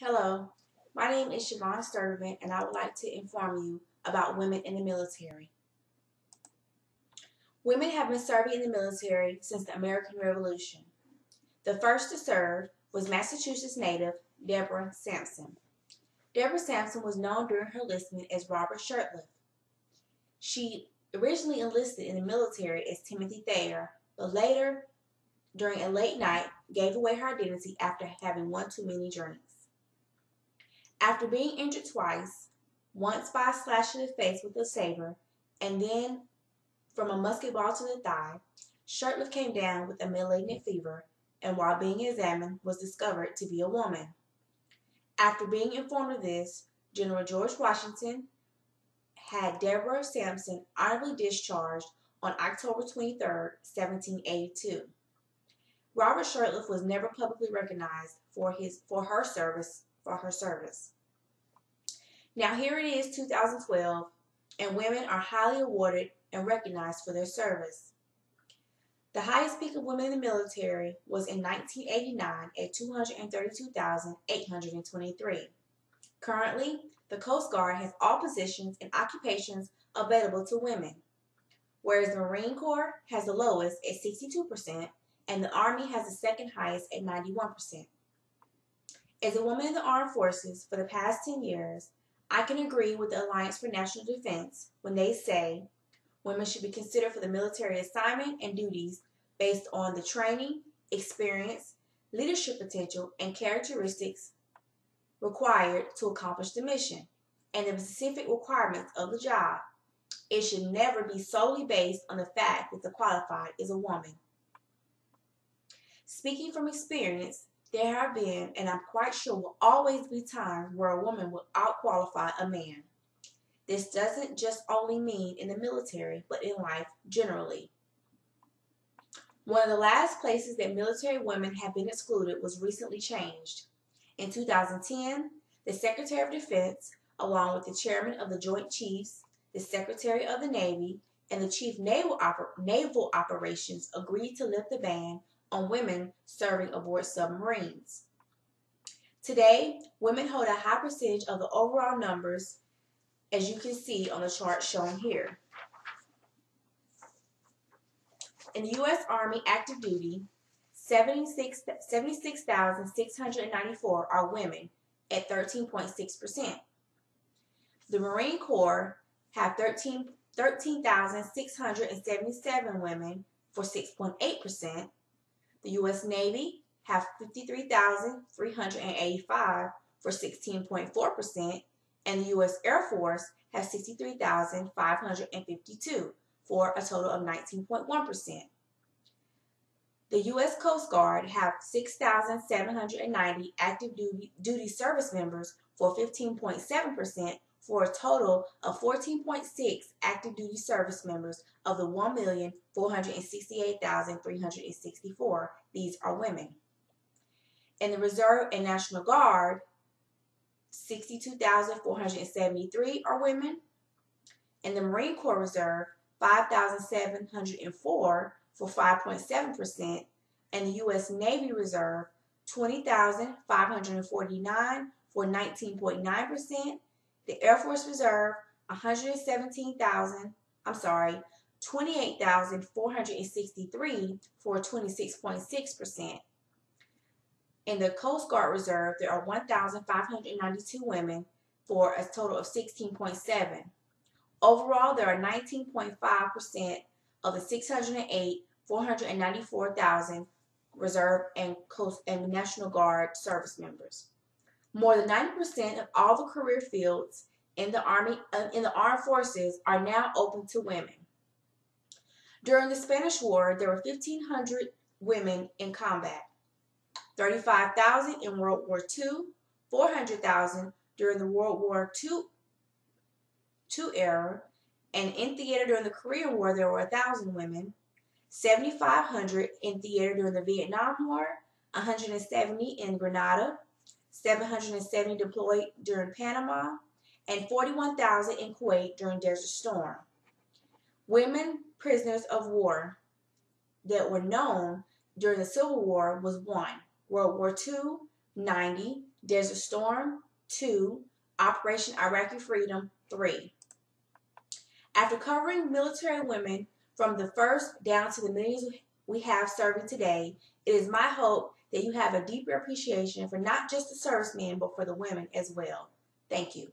Hello, my name is Siobhan Sturtevant, and I would like to inform you about women in the military. Women have been serving in the military since the American Revolution. The first to serve was Massachusetts native Deborah Sampson. Deborah Sampson was known during her enlistment as Robert Shurtleff. She originally enlisted in the military as Timothy Thayer, but later, during a late night, gave away her identity after having one too many drinks. After being injured twice, once by a slash to the face with a saber, and then from a musket ball to the thigh, Shurtleff came down with a malignant fever, and while being examined, was discovered to be a woman. After being informed of this, General George Washington had Deborah Sampson honorably discharged on October 23, 1782. Robert Shurtleff was never publicly recognized for her service. Now here it is 2012, and women are highly awarded and recognized for their service. The highest peak of women in the military was in 1989 at 232,823. Currently, the Coast Guard has all positions and occupations available to women, whereas the Marine Corps has the lowest at 62%, and the Army has the second highest at 91%. As a woman in the armed forces for the past 10 years, I can agree with the Alliance for National Defense when they say women should be considered for the military assignment and duties based on the training, experience, leadership potential, and characteristics required to accomplish the mission and the specific requirements of the job. It should never be solely based on the fact that the qualified is a woman. Speaking from experience, there have been, and I'm quite sure will always be, times where a woman will outqualify a man. This doesn't just only mean in the military, but in life generally. One of the last places that military women have been excluded was recently changed. In 2010, the Secretary of Defense, along with the Chairman of the Joint Chiefs, the Secretary of the Navy, and the Chief Naval Operations agreed to lift the ban on women serving aboard submarines. Today, women hold a high percentage of the overall numbers, as you can see on the chart shown here. In the U.S. Army active duty, 76,694 are women at 13.6%. The Marine Corps have 13,677 women for 6.8%. The U.S. Navy have 53,385 for 16.4%, and the U.S. Air Force have 63,552 for a total of 19.1%. The U.S. Coast Guard have 6,790 active duty service members for 15.7%, for a total of 14.6 active duty service members of the 1,468,364. These are women. In the Reserve and National Guard, 62,473 are women. In the Marine Corps Reserve, 5,704 for 5.7%, and the U.S. Navy Reserve, 20,549 for 19.9%. The Air Force Reserve, 28,463 for 26.6%. In the Coast Guard Reserve, there are 1,592 women for a total of 16.7%. Overall, there are 19.5% of the 494,000 Reserve and Coast and National Guard service members. More than 90% of all the career fields in the Army, in the armed forces, are now open to women. During the Spanish War, there were 1,500 women in combat, 35,000 in World War II, 400,000 during the World War II era, and in theater during the Korean War, there were 1,000 women, 7,500 in theater during the Vietnam War, 170 in Grenada, 770 deployed during Panama, and 41,000 in Kuwait during Desert Storm. Women prisoners of war that were known during the Civil War was 1, World War II, 90, Desert Storm 2, Operation Iraqi Freedom 3. After covering military women from the first down to the millions we have serving today, it is my hope that you have a deeper appreciation for not just the servicemen, but for the women as well. Thank you.